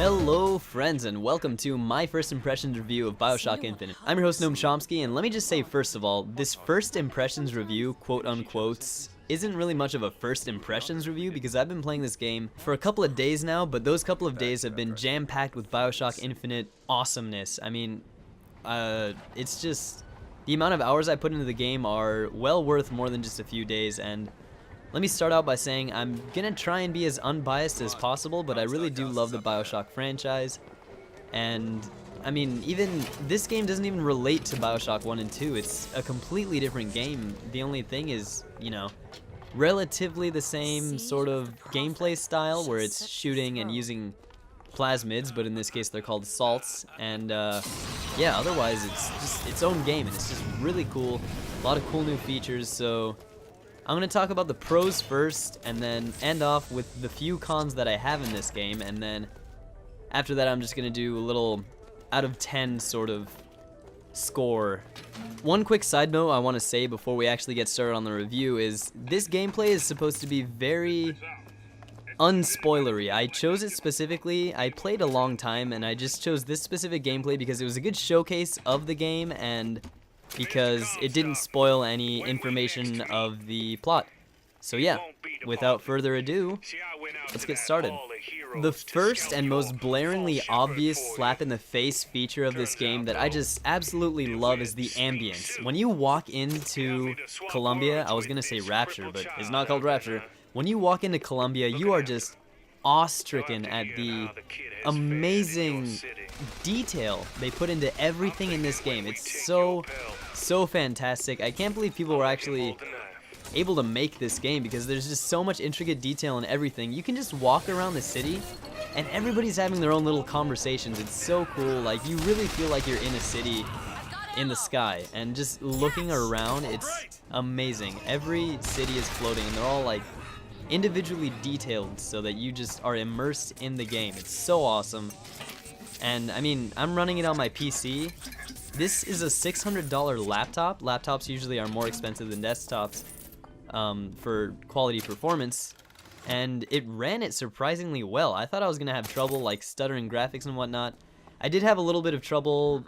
Hello friends and welcome to my first impressions review of Bioshock Infinite. I'm your host Noam Chomsky, and let me just say first of all, this first impressions review, quote unquote, isn't really much of a first impressions review because I've been playing this game for a couple of days now, but those couple of days have been jam-packed with Bioshock Infinite awesomeness. I mean, it's just, the amount of hours I put into the game are well worth more than just a few days, and let me start out by saying I'm gonna try and be as unbiased as possible, but I really do love the Bioshock franchise. And I mean, even this game doesn't even relate to Bioshock 1 and 2. It's a completely different game. The only thing is, you know, relatively the same sort of gameplay style where it's shooting and using plasmids, but in this case they're called salts. And yeah, otherwise it's just its own game, and it's just really cool. A lot of cool new features, so I'm going to talk about the pros first, and then end off with the few cons that I have in this game, and then after that I'm just going to do a little out of 10 sort of score. One quick side note I want to say before we actually get started on the review is this gameplay is supposed to be very unspoilery. I chose it specifically. I played a long time, and I just chose this specific gameplay because it was a good showcase of the game, and because it didn't spoil any information of the plot. So yeah, without further ado, let's get started. The first and most blaringly obvious slap in the face feature of this game that I just absolutely love is the ambience. When you walk into Columbia, I was gonna say Rapture, but it's not called Rapture. When you walk into Columbia, you are just awe-stricken at the amazing detail they put into everything in this game. It's so fantastic. I can't believe people were actually able to make this game because there's just so much intricate detail in everything. You can just walk around the city and everybody's having their own little conversations. It's so cool. Like, you really feel like you're in a city in the sky, and just looking around, it's amazing. Every city is floating and they're all like individually detailed so that you just are immersed in the game. It's so awesome. And I mean, I'm running it on my PC. This is a $600 laptop. Laptops usually are more expensive than desktops for quality performance, and it ran it surprisingly well. I thought I was gonna have trouble like stuttering graphics and whatnot. I did have a little bit of trouble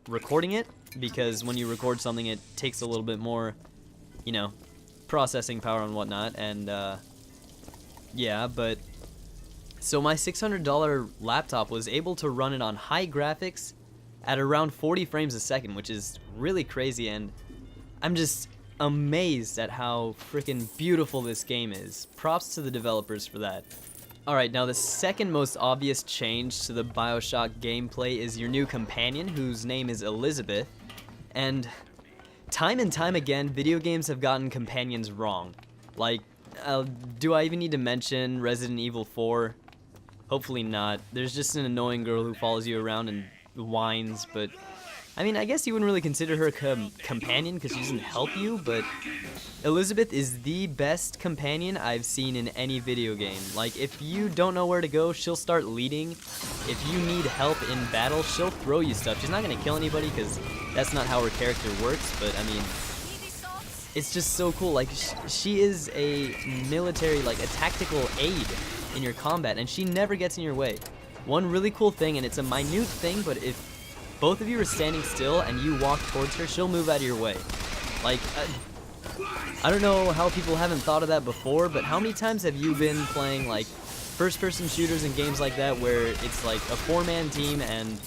recording it because when you record something it takes a little bit more, you know, processing power and whatnot, and yeah, but so my $600 laptop was able to run it on high graphics at around 40 frames a second, which is really crazy, and I'm just amazed at how freaking beautiful this game is. Props to the developers for that. Alright, now the second most obvious change to the Bioshock gameplay is your new companion, whose name is Elizabeth, and time and time again, video games have gotten companions wrong. Like, do I even need to mention Resident Evil 4? Hopefully not. There's just an annoying girl who follows you around and whines, but I mean, I guess you wouldn't really consider her a companion because she doesn't help you, but Elizabeth is the best companion I've seen in any video game. Like, if you don't know where to go, she'll start leading. If you need help in battle, she'll throw you stuff. She's not going to kill anybody because that's not how her character works, but I mean, it's just so cool. Like, she is a military, like a tactical aid in your combat, and she never gets in your way. One really cool thing, and it's a minute thing, but if both of you are standing still and you walk towards her, she'll move out of your way. Like, I don't know how people haven't thought of that before, but how many times have you been playing like first-person shooters and games like that where it's like a four-man team and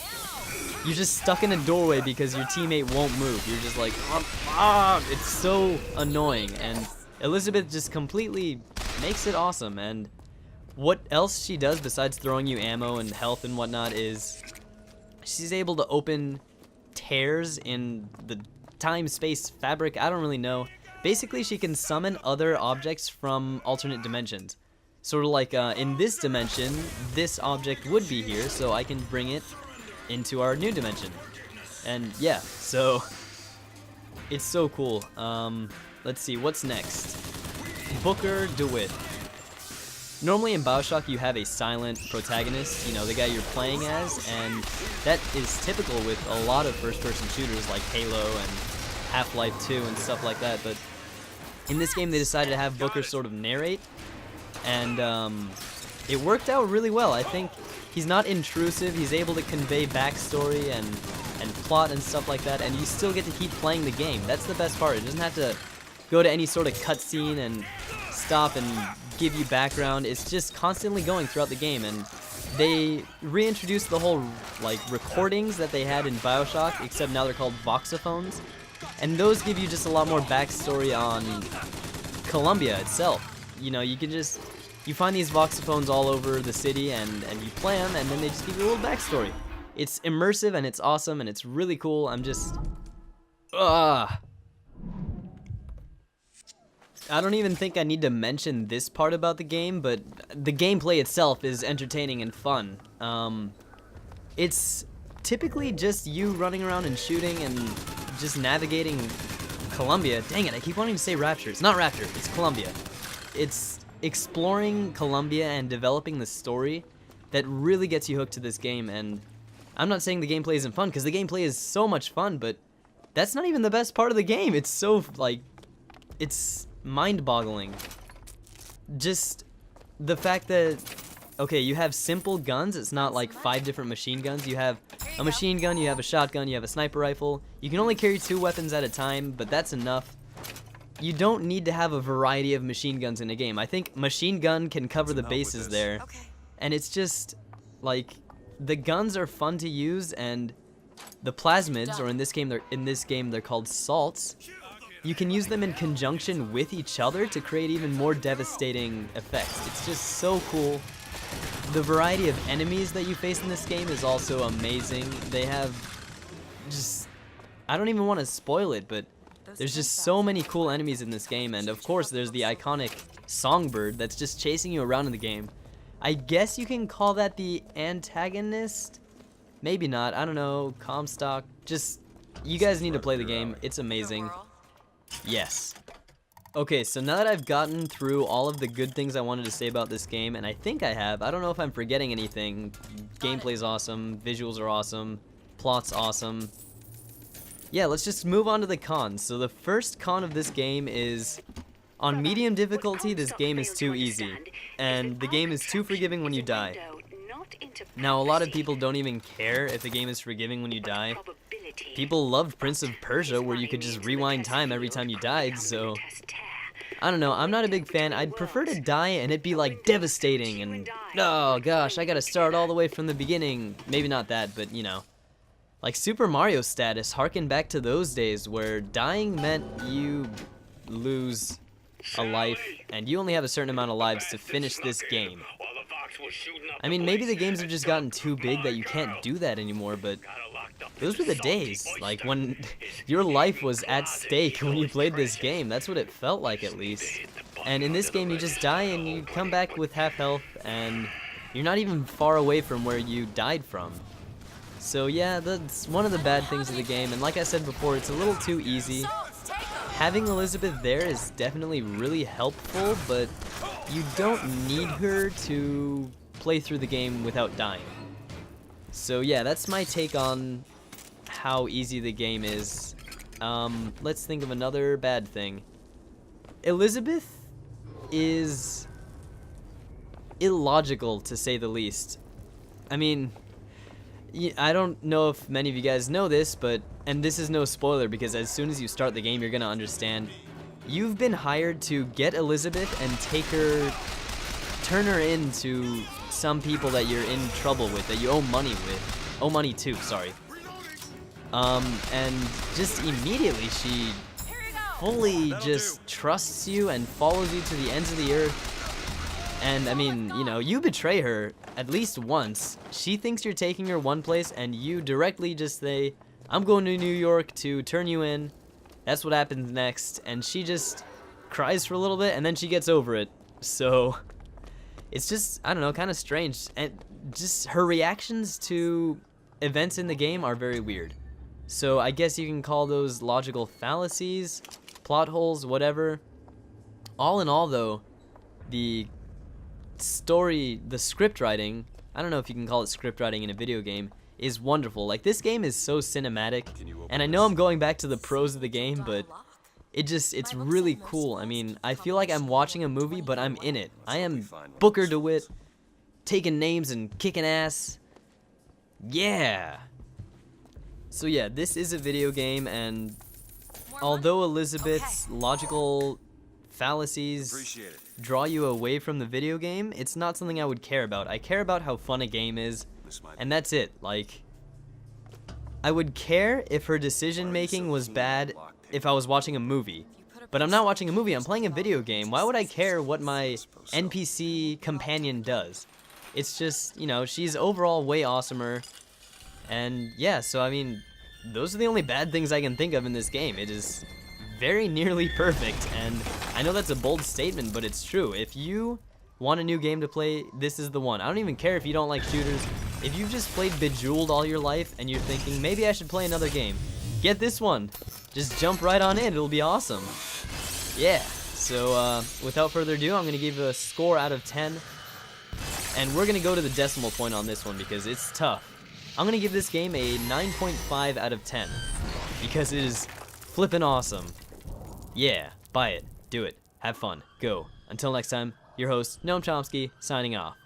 you're just stuck in a doorway because your teammate won't move? You're just like, it's so annoying, and Elizabeth just completely makes it awesome. And what else she does besides throwing you ammo and health and whatnot is she's able to open tears in the time-space fabric. I don't really know. Basically, she can summon other objects from alternate dimensions. Sort of like in this dimension, this object would be here, so I can bring it into our new dimension. And yeah, so it's so cool. Let's see, what's next? Booker DeWitt. Normally in Bioshock you have a silent protagonist, you know, the guy you're playing as, and that is typical with a lot of first-person shooters like Halo and Half-Life 2 and stuff like that, but in this game they decided to have Booker sort of narrate, and it worked out really well. I think he's not intrusive. He's able to convey backstory and plot and stuff like that, and you still get to keep playing the game. That's the best part. It doesn't have to go to any sort of cutscene and stop and give you background. It's just constantly going throughout the game, and they reintroduced the whole like recordings that they had in Bioshock, except now they're called voxophones, and those give you just a lot more backstory on Columbia itself. You know, you find these voxophones all over the city, and you play them, and then they just give you a little backstory. It's immersive, and it's awesome, and it's really cool. I'm just... I don't even think I need to mention this part about the game, but the gameplay itself is entertaining and fun. It's typically just you running around and shooting and just navigating Columbia. Dang it, I keep wanting to say Rapture. It's not Rapture, it's Columbia. It's exploring Columbia and developing the story that really gets you hooked to this game, and I'm not saying the gameplay isn't fun, because the gameplay is so much fun, but that's not even the best part of the game. It's so, like, it's mind-boggling. Just the fact that, okay, you have simple guns. It's not like 5 different machine guns. You have a machine gun, you have a shotgun, you have a sniper rifle. You can only carry 2 weapons at a time, but that's enough. You don't need to have a variety of machine guns in a game. I think machine gun can cover the bases there. And it's just, like, the guns are fun to use, and the plasmids, or in this game they're called salts, you can use them in conjunction with each other to create even more devastating effects. It's just so cool. The variety of enemies that you face in this game is also amazing. They have just... I don't even want to spoil it, but there's just so many cool enemies in this game, and of course there's the iconic songbird that's just chasing you around in the game. I guess you can call that the antagonist? Maybe not, I don't know, Comstock. Just, you guys need to play the game, it's amazing. Yes. Okay, so now that I've gotten through all of the good things I wanted to say about this game, and I think I have, I don't know if I'm forgetting anything. Gameplay's awesome, visuals are awesome, plot's awesome. Yeah, let's just move on to the cons. So the first con of this game is, on medium difficulty, this game is too easy, and the game is too forgiving when you die. Now, a lot of people don't even care if the game is forgiving when you die. People loved Prince of Persia, where you could just rewind time every time you died, so... I don't know, I'm not a big fan. I'd prefer to die and it be, like, devastating, and... oh, gosh, I gotta start all the way from the beginning. Maybe not that, but, you know. Like Super Mario status, harken back to those days where dying meant you lose a life, and you only have a certain amount of lives to finish this game. I mean, maybe the games have just gotten too big that you can't do that anymore, but those were the days, like when your life was at stake when you played this game. That's what it felt like, at least. And in this game, you just die and you come back with half health, and you're not even far away from where you died from. So yeah, that's one of the bad things of the game, and like I said before, it's a little too easy. Having Elizabeth there is definitely really helpful, but you don't need her to play through the game without dying. So yeah, that's my take on how easy the game is. Let's think of another bad thing. Elizabeth is illogical, to say the least. I mean, I don't know if many of you guys know this, but, and this is no spoiler because as soon as you start the game, you're gonna understand. You've been hired to get Elizabeth and turn her into some people that you're in trouble with, that you owe money to, sorry. And just immediately she fully just trusts you and follows you to the ends of the earth. And I mean, you know, you betray her at least once. She thinks you're taking her one place and you directly just say, I'm going to New York to turn you in. That's what happens next. And she just cries for a little bit and then she gets over it. So it's just, I don't know, kind of strange. And just her reactions to events in the game are very weird. So I guess you can call those logical fallacies, plot holes, whatever. All in all though, the story, the script writing, I don't know if you can call it script writing in a video game, is wonderful. Like, this game is so cinematic, and I know I'm going back to the pros of the game, but it's really cool. I mean, I feel like I'm watching a movie, but I'm in it. I am Booker DeWitt taking names and kicking ass. Yeah. So yeah, this is a video game, and although Elizabeth's logical fallacies draw you away from the video game, it's not something I would care about. I care about how fun a game is, and that's it. Like, I would care if her decision making was bad if I was watching a movie. But I'm not watching a movie, I'm playing a video game. Why would I care what my NPC companion does? It's just, you know, she's overall way awesomer. And yeah, so I mean, those are the only bad things I can think of in this game. It is very nearly perfect, and I know that's a bold statement, but it's true. If you want a new game to play, this is the one. I don't even care if you don't like shooters. If you've just played Bejeweled all your life and you're thinking, maybe I should play another game, get this one. Just jump right on in, it'll be awesome. Yeah, so without further ado, I'm going to give a score out of 10. And we're going to go to the decimal point on this one because it's tough. I'm going to give this game a 9.5 out of 10 because it is flippin' awesome. Yeah, buy it, do it, have fun, go. Until next time, your host, Noam Chomsky, signing off.